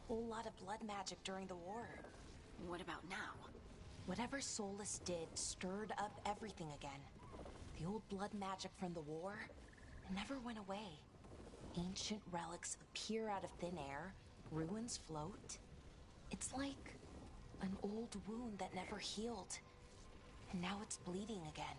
whole lot of blood magic during the war. What about now? Whatever Solus did stirred up everything again. The old blood magic from the war, it never went away. Ancient relics appear out of thin air, ruins float. It's like an old wound that never healed, and now it's bleeding again.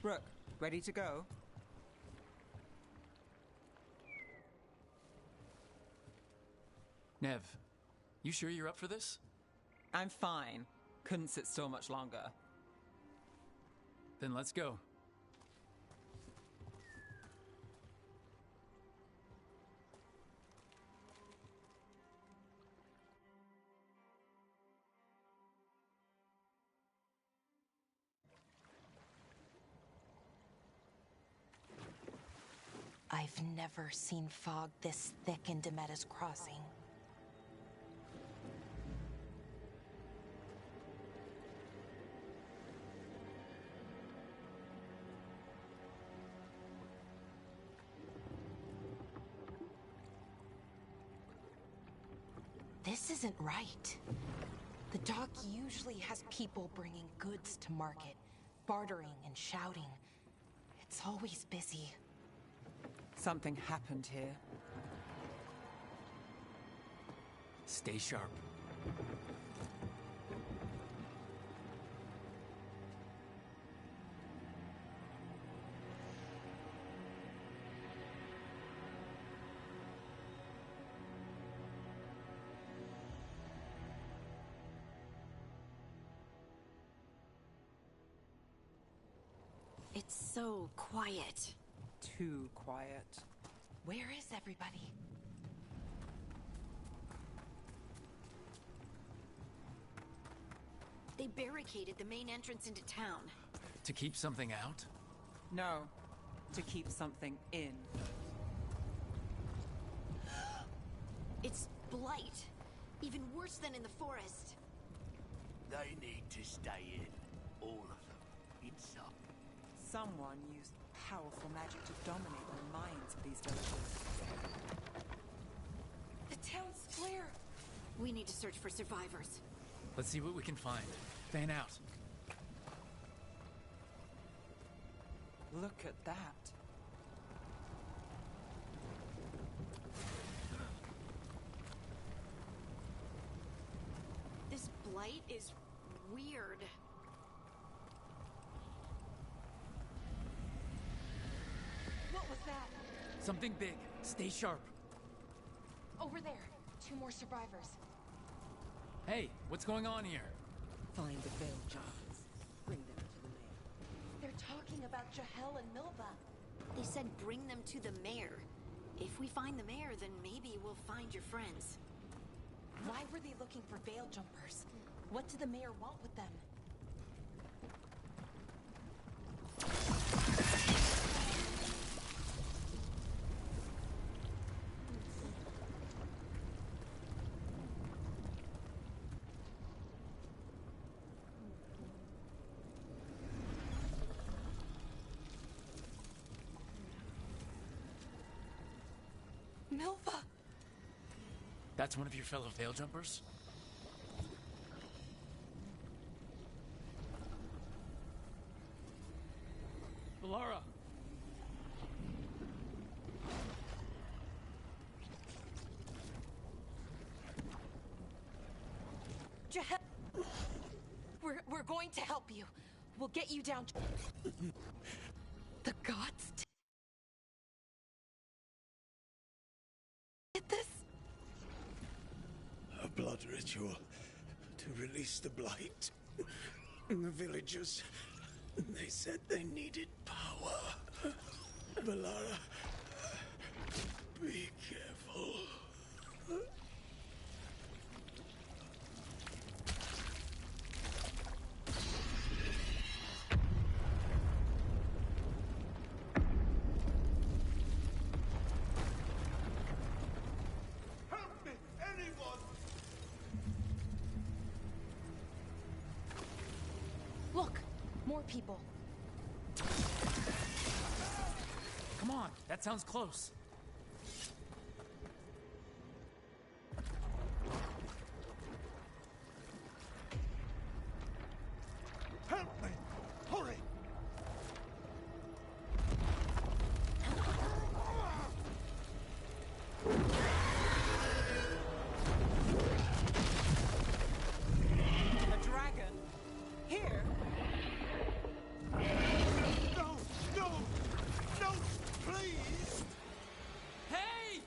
Brooke, ready to go? Nev, you sure you're up for this? I'm fine. Couldn't sit still much longer. Then let's go. I've never seen fog this thick in Demetta's Crossing. This isn't right. The dock usually has people bringing goods to market, bartering and shouting. It's always busy. Something happened here. Stay sharp. It's so quiet. Too quiet. Where is everybody? They barricaded the main entrance into town. To keep something out? No, to keep something in. It's blight. Even worse than in the forest. They need to stay in. All of them. It's up. Someone used powerful magic to dominate the minds of these villagers. The town's clear. We need to search for survivors. Let's see what we can find. Fan out. Look at that. This blight is weird. What was that? Something big. Stay sharp. Over there. 2 more survivors. Hey, what's going on here? Find the veil jars. Bring them to the mayor. They're talking about Jahel and Milva. They said bring them to the mayor. If we find the mayor, then maybe we'll find your friends. Why were they looking for veil jumpers? What did the mayor want with them? Milva! That's one of your fellow veil jumpers? Valara! We're going to help you. We'll get you down to... The gods did this? A blood ritual to release the blight. And the villagers, they said they needed power. Valara, be careful. Help me, anyone! Look, more people. Come on, that sounds close. Help me! Hurry! A dragon? Here? No! No! No! Please! Hey!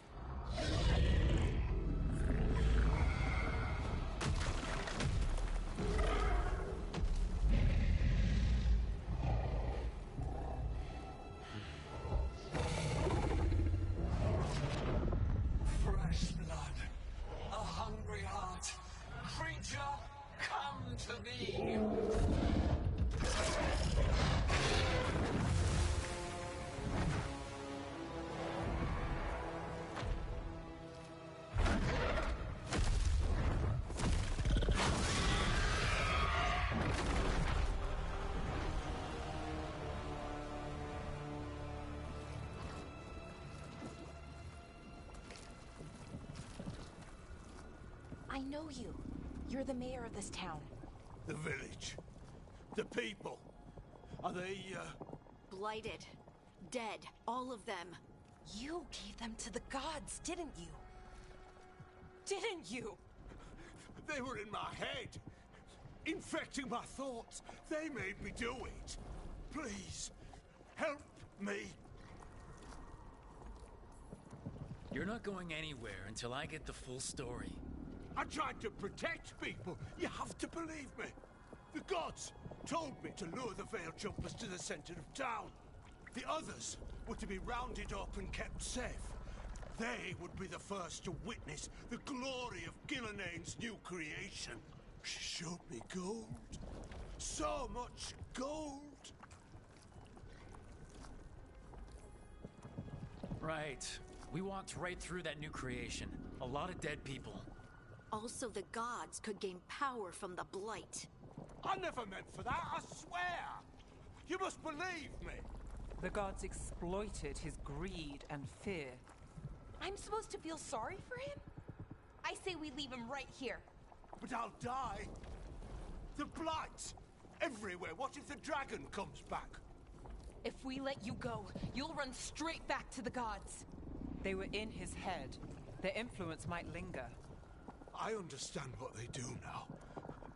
Fresh blood, a hungry heart. Creature, come to me. I know you. You're the mayor of this town. The village. The people. Are they, Blighted. Dead. All of them. You gave them to the gods, didn't you? Didn't you? They were in my head. Infecting my thoughts. They made me do it. Please, help me. You're not going anywhere until I get the full story. I tried to protect people. You have to believe me. The gods told me to lure the Veil Jumpers to the center of town. The others were to be rounded up and kept safe. They would be the first to witness the glory of Gilnenane's new creation. She showed me gold. So much gold. Right. We walked right through that new creation. A lot of dead people. Also, the gods could gain power from the blight. I never meant for that, I swear. You must believe me. The gods exploited his greed and fear. I'm supposed to feel sorry for him? I say we leave him right here. But I'll die. The blight. Everywhere. What if the dragon comes back? If we let you go, you'll run straight back to the gods. They were in his head. Their influence might linger. I understand what they do now.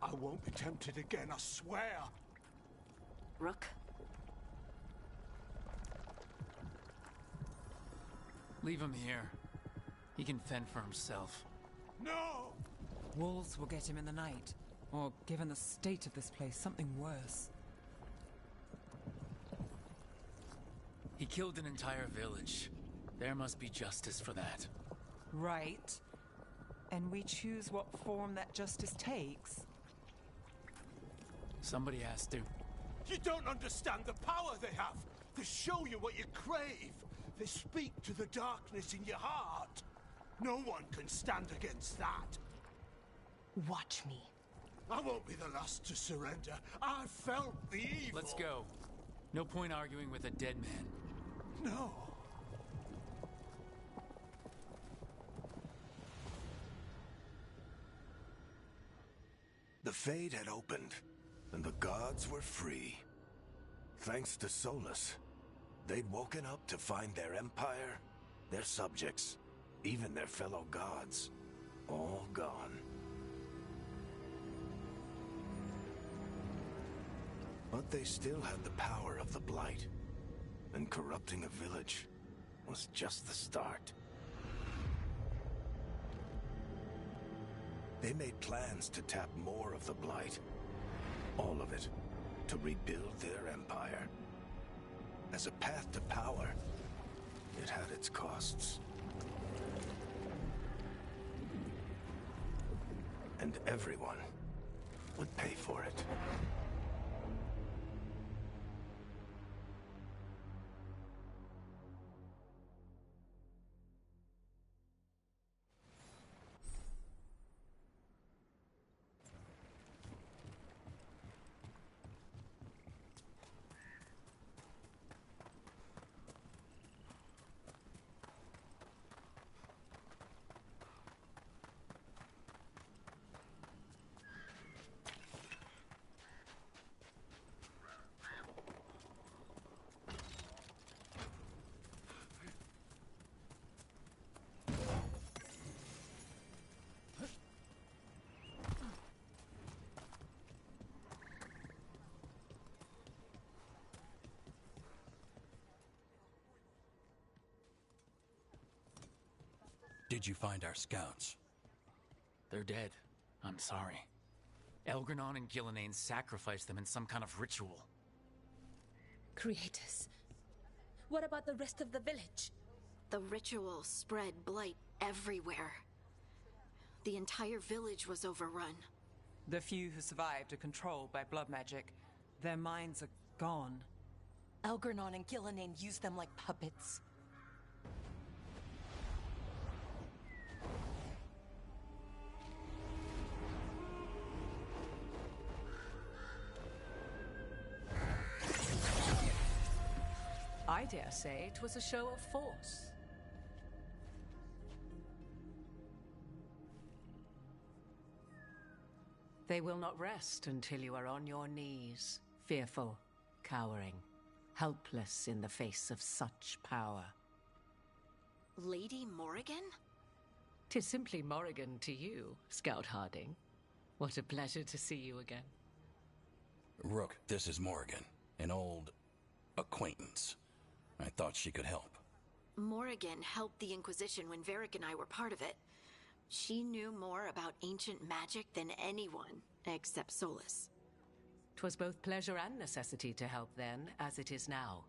I won't be tempted again, I swear. Rook? Leave him here. He can fend for himself. No! Wolves will get him in the night. Or, given the state of this place, something worse. He killed an entire village. There must be justice for that. Right. And we choose what form that justice takes. Somebody has to. You don't understand the power they have. They show you what you crave. They speak to the darkness in your heart. No one can stand against that. Watch me. I won't be the last to surrender. I felt the evil. Let's go. No point arguing with a dead man. No. The Fade had opened, and the gods were free. Thanks to Solus, they'd woken up to find their empire, their subjects, even their fellow gods, all gone. But they still had the power of the Blight. And corrupting a village was just the start. They made plans to tap more of the Blight. All of it. To rebuild their empire. As a path to power, it had its costs. And everyone would pay for it. Did you find our scouts? They're dead. I'm sorry. Elgranon and Gillenane sacrificed them in some kind of ritual. Creators. What about the rest of the village? The ritual spread blight everywhere. The entire village was overrun. The few who survived are controlled by blood magic. Their minds are gone. Elgranon and Gillenane used them like puppets. I dare say it was a show of force. They will not rest until you are on your knees, fearful, cowering, helpless in the face of such power. Lady Morrigan? 'Tis simply Morrigan to you, Scout Harding. What a pleasure to see you again. Rook, this is Morrigan, an old acquaintance. I thought she could help. Morrigan helped the Inquisition when Varric and I were part of it. She knew more about ancient magic than anyone, except Solus. 'Twas both pleasure and necessity to help then, as it is now.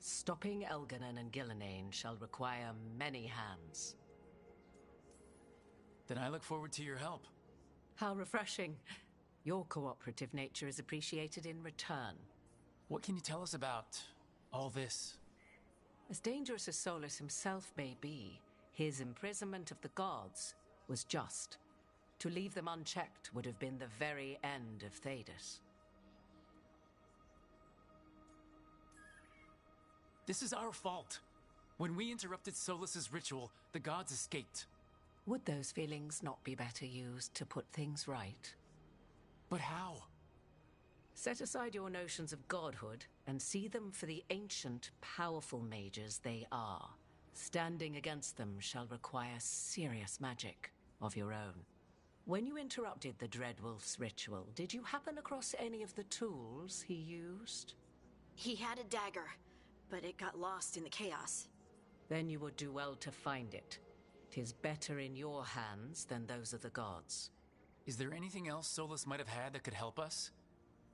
Stopping Elganon and Gillenane shall require many hands. Then I look forward to your help. How refreshing. Your cooperative nature is appreciated in return. What can you tell us about all this? As dangerous as Solus himself may be, his imprisonment of the gods was just. To leave them unchecked would have been the very end of Thedas. This is our fault. When we interrupted Solus's ritual, the gods escaped. Would those feelings not be better used to put things right? But how? Set aside your notions of godhood and see them for the ancient, powerful mages they are. Standing against them shall require serious magic of your own. When you interrupted the Dreadwolf's ritual, did you happen across any of the tools he used? He had a dagger, but it got lost in the chaos. Then you would do well to find it. 'Tis better in your hands than those of the gods. Is there anything else Solus might have had that could help us?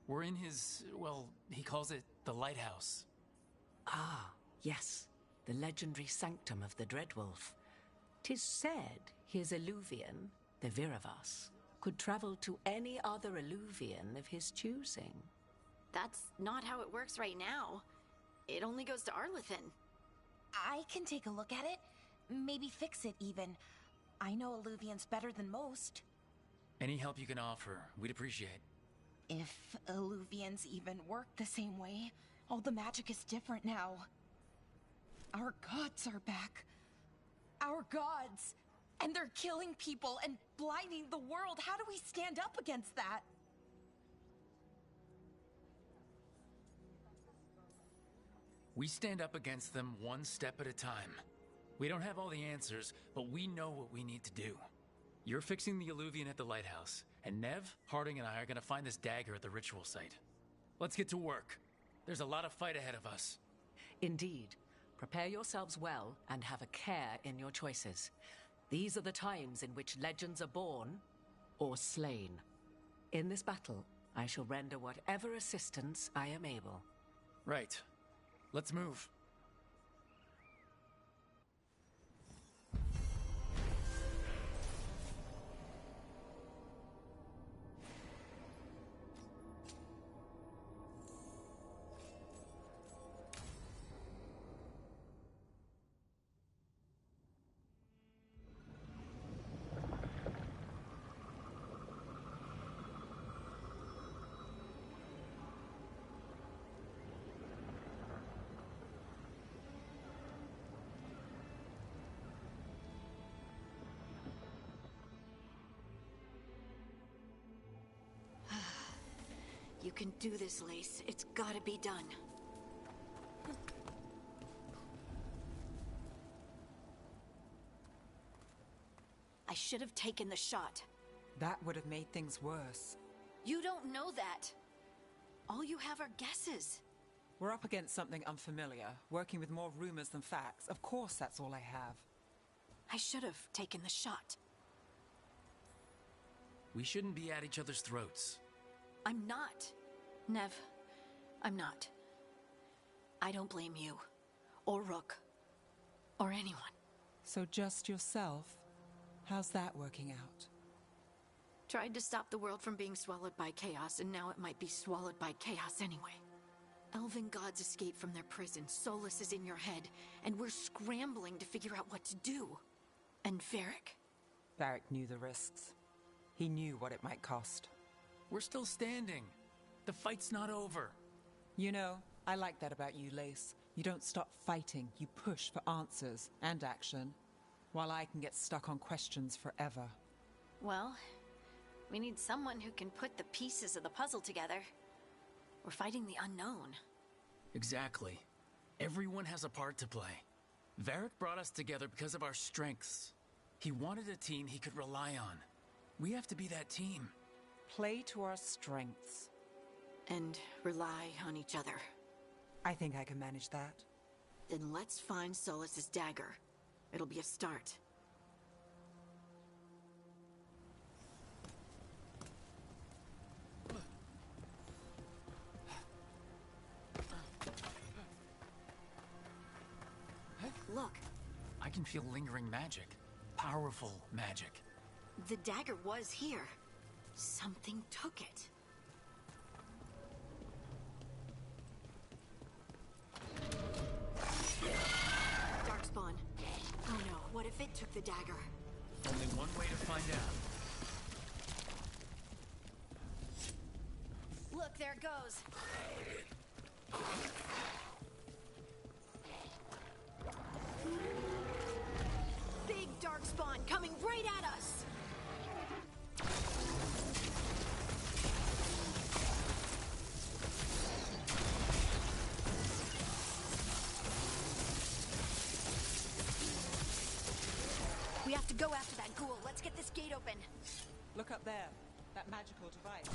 We're in his, well, he calls it the lighthouse. Ah, yes. The legendary sanctum of the Dreadwolf. 'Tis said his Eluvian, the Viravas, could travel to any other Eluvian of his choosing. That's not how it works right now. It only goes to Arlethan. I can take a look at it. Maybe fix it, even. I know Alluvians better than most. Any help you can offer, we'd appreciate. If Alluvians even work the same way, all the magic is different now. Our gods are back. Our gods! And they're killing people and blinding the world. How do we stand up against that? We stand up against them one step at a time. We don't have all the answers, but we know what we need to do. You're fixing the Alluvian at the lighthouse, and Nev, Harding, and I are gonna find this dagger at the ritual site. Let's get to work. There's a lot of fight ahead of us. Indeed. Prepare yourselves well and have a care in your choices. These are the times in which legends are born or slain. In this battle, I shall render whatever assistance I am able. Right. Let's move. You can do this, Lace. It's gotta be done. I should have taken the shot. That would have made things worse. You don't know that. All you have are guesses. We're up against something unfamiliar, working with more rumors than facts. Of course that's all I have. I should have taken the shot. We shouldn't be at each other's throats. I'm not. Nev, I'm not. I don't blame you, or Rook, or anyone. So just yourself? How's that working out? Tried to stop the world from being swallowed by chaos, and now it might be swallowed by chaos anyway. Elven gods escaped from their prison, Solus is in your head, and we're scrambling to figure out what to do. And Varric. Varric knew the risks. He knew what it might cost. We're still standing. The fight's not over. You know, I like that about you, Lace. You don't stop fighting. You push for answers and action, while I can get stuck on questions forever. Well, we need someone who can put the pieces of the puzzle together. We're fighting the unknown. Exactly. Everyone has a part to play. Varric brought us together because of our strengths. He wanted a team he could rely on. We have to be that team. Play to our strengths. And rely on each other. I think I can manage that. Then let's find Solus's dagger. It'll be a start. Look. I can feel lingering magic. Powerful magic. The dagger was here. Something took it. Darkspawn. Oh no, what if it took the dagger? Only one way to find out. Look, there it goes. Big Darkspawn coming right at us! We have to go after that ghoul. Let's get this gate open. Look up there. That magical device.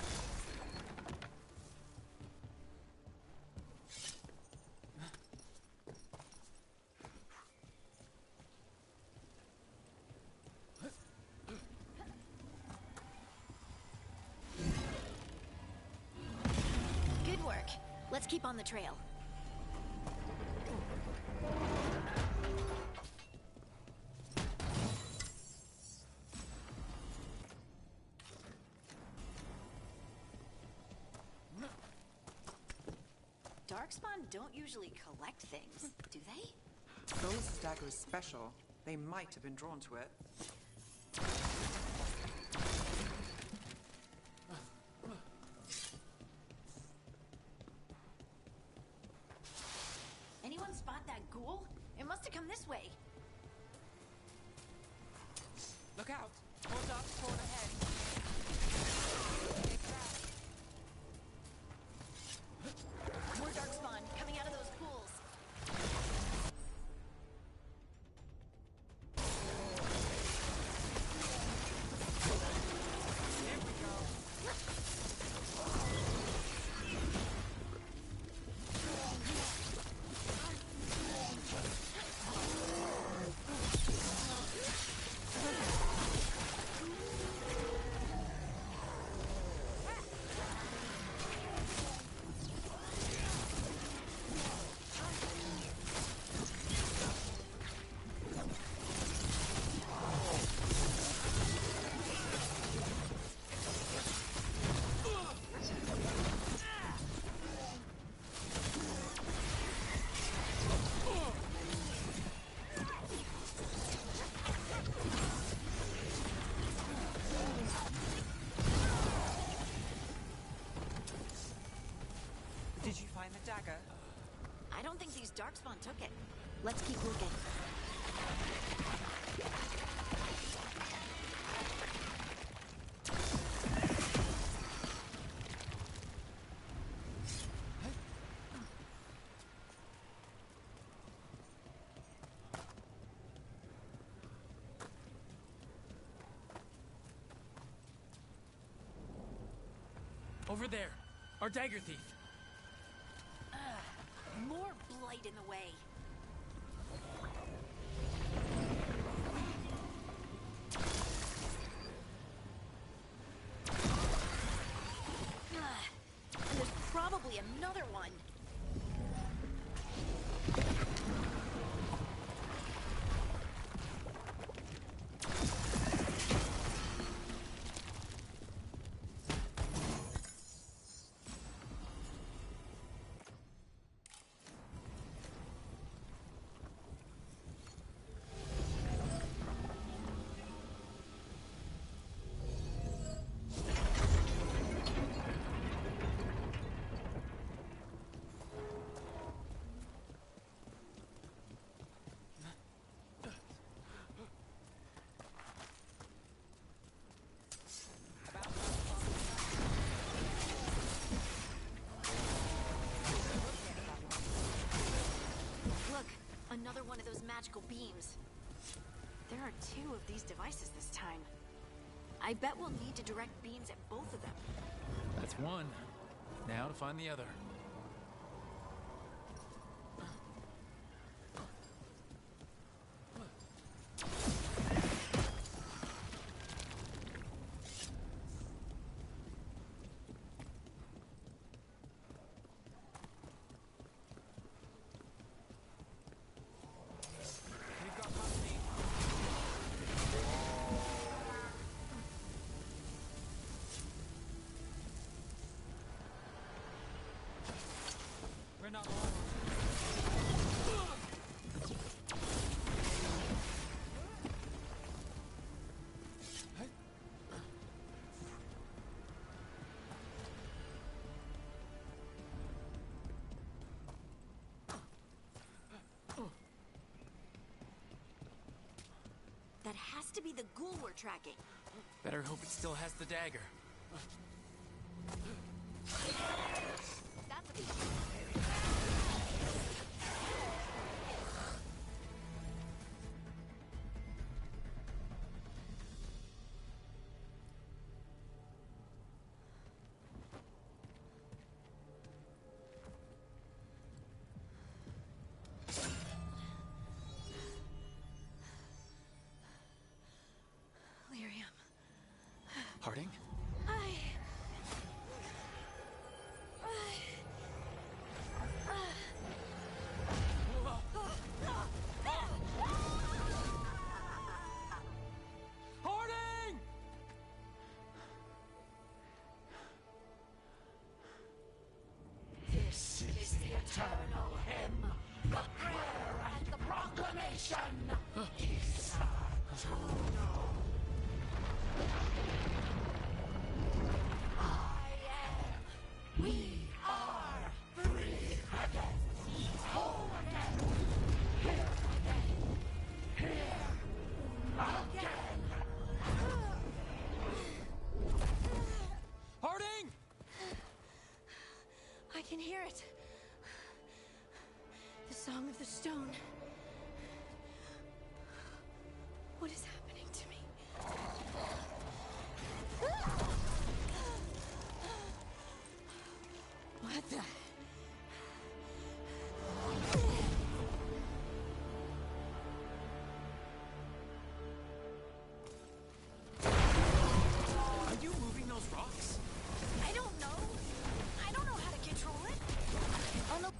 Good work. Let's keep on the trail. Darkspawn don't usually collect things, do they? Solus's dagger is special. They might have been drawn to it. Anyone spot that ghoul? It must have come this way. Look out! More dark spawn ahead. More Darkspawn coming out of those pools. Here we go. Darkspawn took it. Let's keep looking. Over there, our dagger thief. More blight in the way. And there's probably another one. Another one of those magical beams. There are 2 of these devices this time. I bet we'll need to direct beams at both of them. That's one. Now to find the other. That has to be the ghoul we're tracking. Better hope it still has the dagger. That's a big Harding? Harding! This is the eternal hymn, the prayer and the proclamation. Is to know. We are free again, whole again, here again, here again. Harding! I can hear it. The Song of the Stone. What is happening to me? What the? Are you moving those rocks? I don't know. I don't know how to control it. On the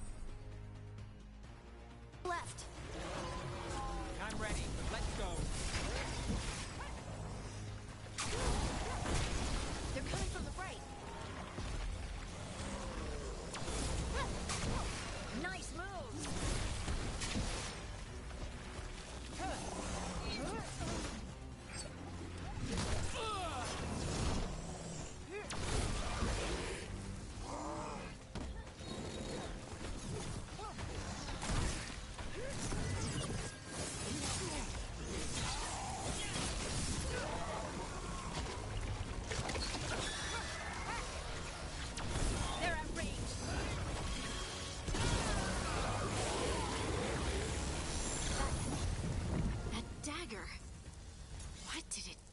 left.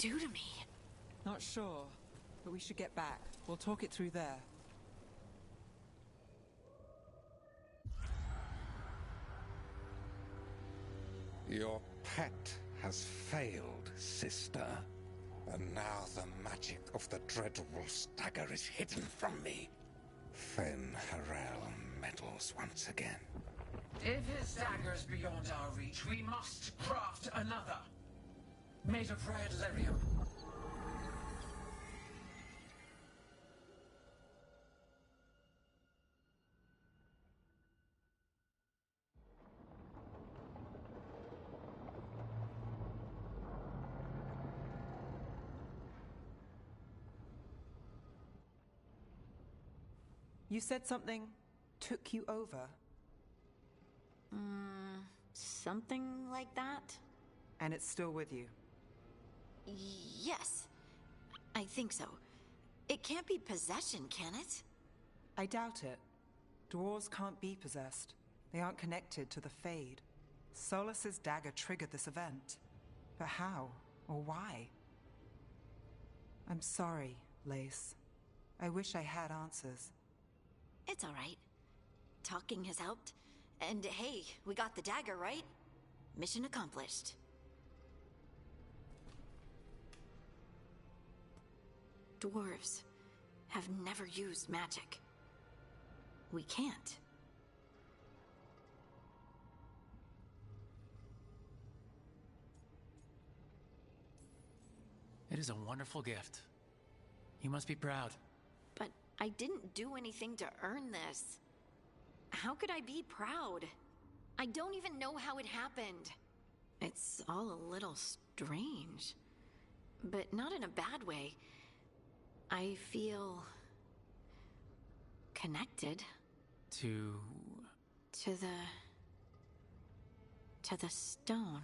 do to me? Not sure, but we should get back. We'll talk it through there. Your pet has failed, sister. And now the magic of the Dreadwolf's dagger is hidden from me. Fen Harel meddles once again. If his dagger's beyond our reach, we must craft another. Made of red lyrium. You said something took you over? Something like that? And it's still with you? Yes. I think so. It can't be possession, can it? I doubt it. Dwarves can't be possessed. They aren't connected to the Fade. Solus's dagger triggered this event. But how? Or why? I'm sorry, Lace. I wish I had answers. It's all right. Talking has helped. And hey, we got the dagger, right? Mission accomplished. Dwarves have never used magic. We can't. It is a wonderful gift. You must be proud. But I didn't do anything to earn this. How could I be proud? I don't even know how it happened. It's all a little strange. But not in a bad way. I feel... connected. To the stone.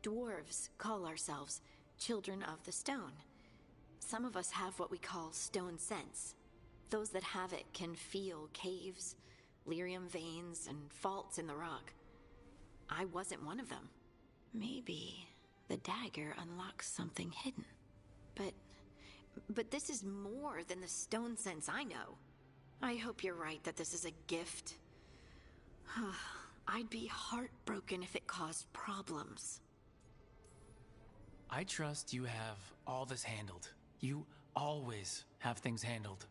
Dwarves call ourselves children of the stone. Some of us have what we call stone sense. Those that have it can feel caves, lyrium veins, and faults in the rock. I wasn't one of them. Maybe the dagger unlocks something hidden. But this is more than the stone sense I know. I hope you're right that this is a gift. I'd be heartbroken if it caused problems. I trust you have all this handled. You always have things handled.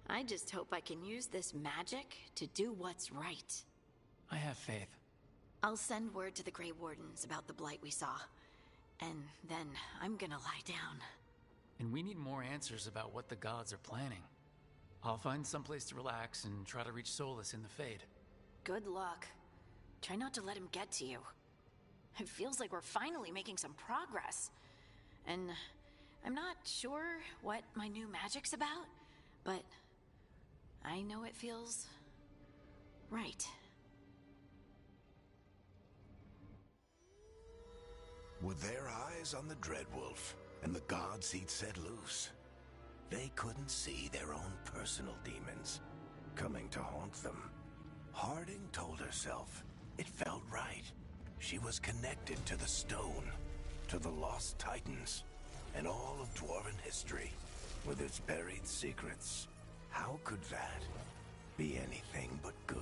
I just hope I can use this magic to do what's right. I have faith. I'll send word to the Grey Wardens about the blight we saw. And then I'm gonna lie down. And we need more answers about what the gods are planning. I'll find someplace to relax and try to reach Solus in the Fade. Good luck. Try not to let him get to you. It feels like we're finally making some progress. And I'm not sure what my new magic's about, but I know it feels right. With their eyes on the Dreadwolf and the gods he'd set loose, they couldn't see their own personal demons coming to haunt them. Harding told herself it felt right. She was connected to the stone, to the lost titans, and all of Dwarven history, with its buried secrets. How could that be anything but good?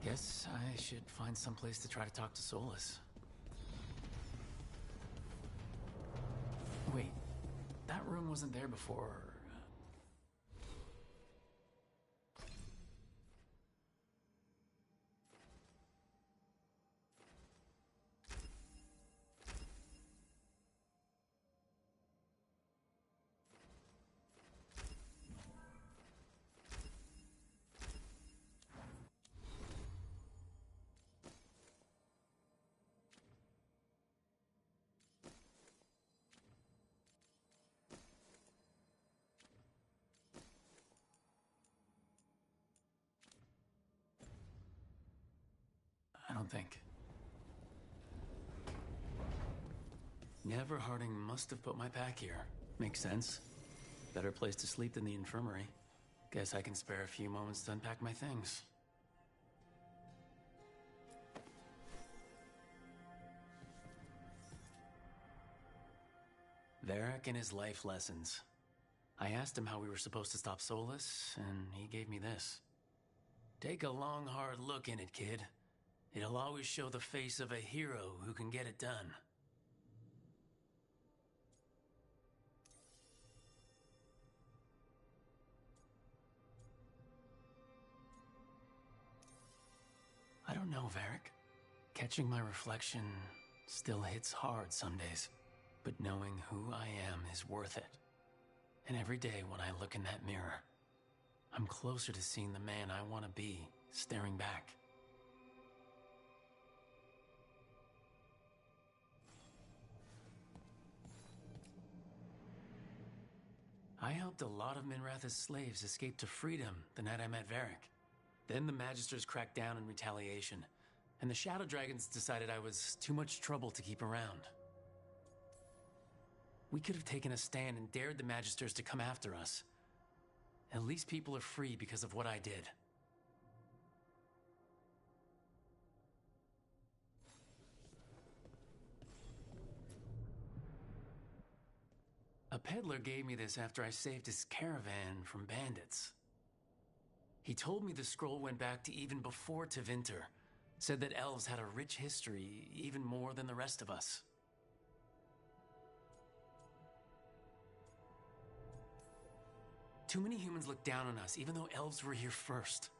Guess I should find someplace to try to talk to Solus. Wait, that room wasn't there before. think. Neverharding must have put my pack here. Makes sense. Better place to sleep than the infirmary. Guess I can spare a few moments to unpack my things. Varric and his life lessons. I asked him how we were supposed to stop Solus, and he gave me this. Take a long, hard look in it, kid. It'll always show the face of a hero who can get it done. I don't know, Varric. Catching my reflection still hits hard some days. But knowing who I am is worth it. And every day when I look in that mirror, I'm closer to seeing the man I want to be, staring back. I helped a lot of Minrath's slaves escape to freedom the night I met Varric. Then the Magisters cracked down in retaliation, and the Shadow Dragons decided I was too much trouble to keep around. We could have taken a stand and dared the Magisters to come after us. At least people are free because of what I did. A peddler gave me this after I saved his caravan from bandits. He told me the scroll went back to even before Tevinter. Said that elves had a rich history, even more than the rest of us. Too many humans look down on us, even though elves were here first.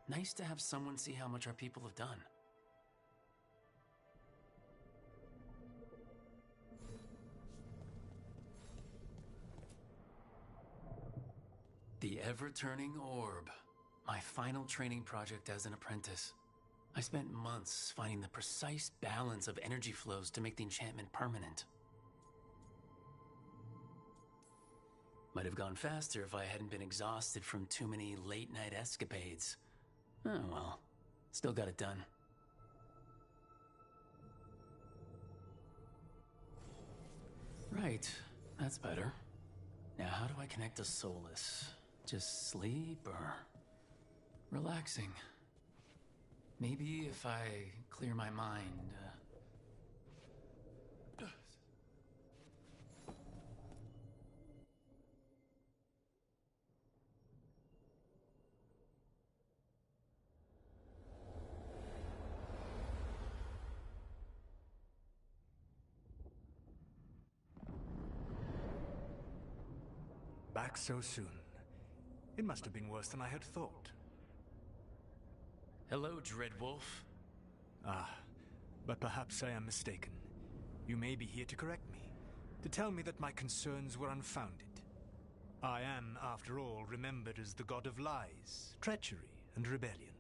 Nice to have someone see how much our people have done. The ever-turning orb. My final training project as an apprentice. I spent months finding the precise balance of energy flows to make the enchantment permanent. Might have gone faster if I hadn't been exhausted from too many late-night escapades. Oh well, still got it done. Right, that's better. Now how do I connect to Solus? Just sleep or relaxing? Maybe if I clear my mind. Back so soon. It must have been worse than I had thought. Hello, Dreadwolf. Ah, but perhaps I am mistaken. You may be here to correct me, to tell me that my concerns were unfounded. I am, after all, remembered as the god of lies, treachery, and rebellion.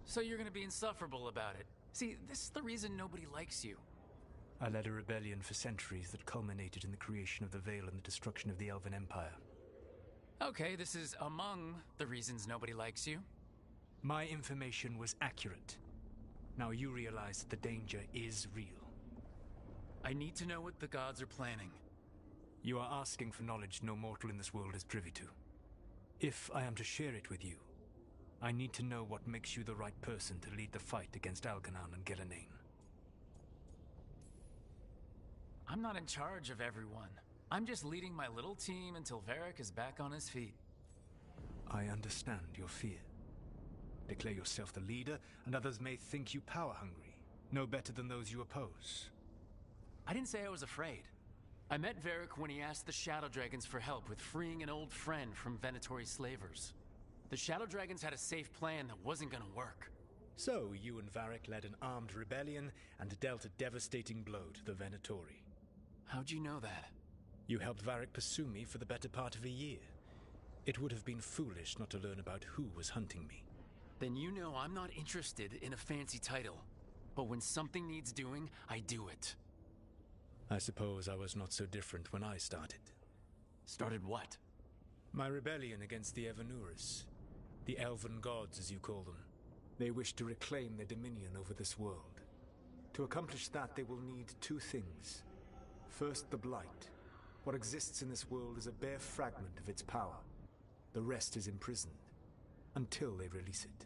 So you're gonna be insufferable about it. See, this is the reason nobody likes you. I led a rebellion for centuries that culminated in the creation of the Veil and the destruction of the Elven Empire. Okay, this is among the reasons nobody likes you. My information was accurate. Now you realize that the danger is real. I need to know what the gods are planning. You are asking for knowledge no mortal in this world is privy to. If I am to share it with you, I need to know what makes you the right person to lead the fight against Algernon and Gelanane. I'm not in charge of everyone. I'm just leading my little team until Varric is back on his feet. I understand your fear. Declare yourself the leader, and others may think you power-hungry, no better than those you oppose. I didn't say I was afraid. I met Varric when he asked the Shadow Dragons for help with freeing an old friend from Venatori slavers. The Shadow Dragons had a safe plan that wasn't gonna work. So, you and Varric led an armed rebellion and dealt a devastating blow to the Venatori. How'd you know that? You helped Varric pursue me for the better part of a year. It would have been foolish not to learn about who was hunting me. Then you know I'm not interested in a fancy title. But when something needs doing, I do it. I suppose I was not so different when I started. Started what? My rebellion against the Evanuris. The Elven Gods, as you call them. They wish to reclaim their dominion over this world. To accomplish that, they will need two things. First, the Blight. What exists in this world is a bare fragment of its power. The rest is imprisoned, until they release it.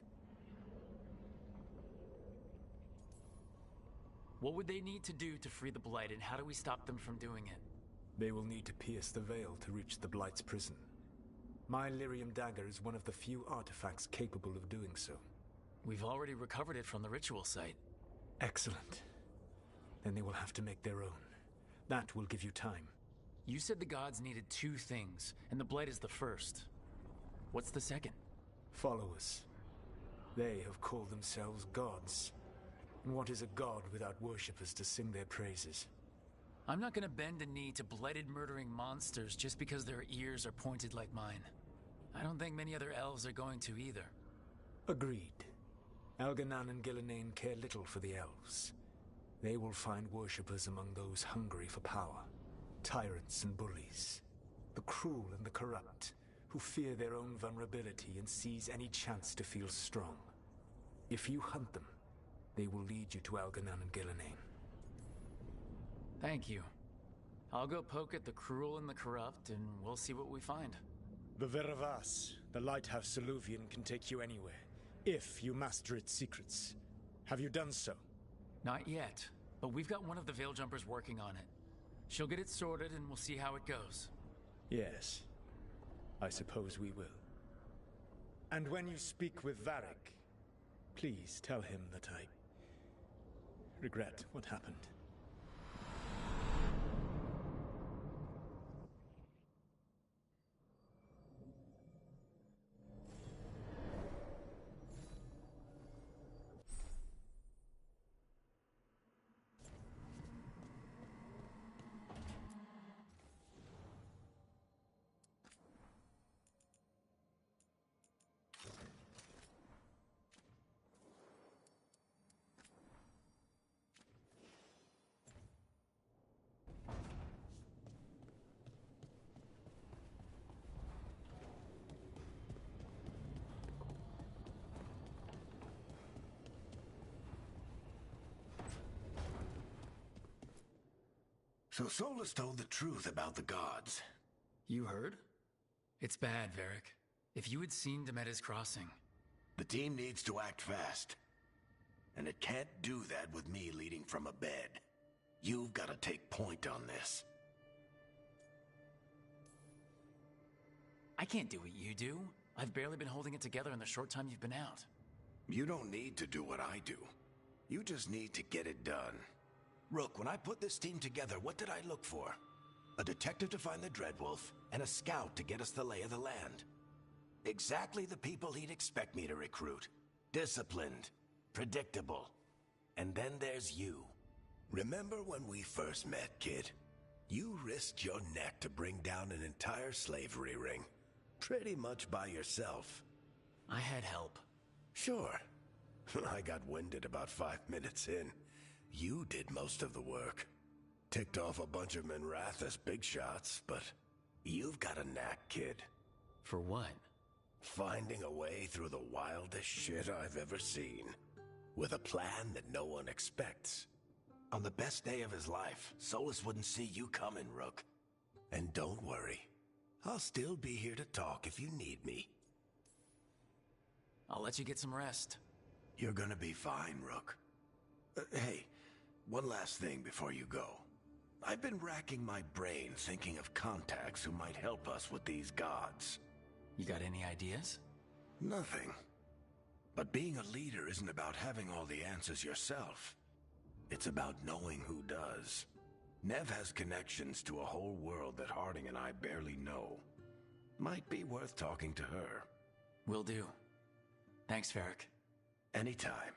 What would they need to do to free the Blight, and how do we stop them from doing it? They will need to pierce the veil to reach the Blight's prison. My Lyrium dagger is one of the few artifacts capable of doing so. We've already recovered it from the ritual site. Excellent. Then they will have to make their own. That will give you time. You said the gods needed two things, and the Blight is the first. What's the second? Followers. They have called themselves gods. And what is a god without worshippers to sing their praises? I'm not gonna bend a knee to blighted murdering monsters just because their ears are pointed like mine. I don't think many other elves are going to either. Agreed. Elganan and Gillenane care little for the elves. They will find worshippers among those hungry for power. Tyrants and bullies. The cruel and the corrupt, who fear their own vulnerability and seize any chance to feel strong. If you hunt them, they will lead you to Elganan and Gillenane. Thank you. I'll go poke at the cruel and the corrupt, and we'll see what we find. The Veravas, the lighthouse Soluvian, can take you anywhere, if you master its secrets. Have you done so? Not yet, but we've got one of the Veil Jumpers working on it. She'll get it sorted, and we'll see how it goes. Yes. I suppose we will. And when you speak with Varric, please tell him that I regret what happened. So Solus told the truth about the gods. You heard? It's bad, Varric. If you had seen Demeda's crossing... The team needs to act fast. And it can't do that with me leading from a bed. You've got to take point on this. I can't do what you do. I've barely been holding it together in the short time you've been out. You don't need to do what I do. You just need to get it done. Rook, when I put this team together, what did I look for? A detective to find the Dreadwolf, and a scout to get us the lay of the land. Exactly the people he'd expect me to recruit. Disciplined, predictable. And then there's you. Remember when we first met, kid? You risked your neck to bring down an entire slavery ring. Pretty much by yourself. I had help. Sure. I got winded about 5 minutes in. You did most of the work. Ticked off a bunch of Minrathous big shots, but you've got a knack, kid. For what? Finding a way through the wildest shit I've ever seen. With a plan that no one expects. On the best day of his life, Solus wouldn't see you coming, Rook. And don't worry. I'll still be here to talk if you need me. I'll let you get some rest. You're gonna be fine, Rook. Hey, one last thing before you go. I've been racking my brain thinking of contacts who might help us with these gods. You got any ideas? Nothing. But being a leader isn't about having all the answers yourself. It's about knowing who does. Nev has connections to a whole world that Harding and I barely know. Might be worth talking to her. Will do. Thanks, Varric. Anytime.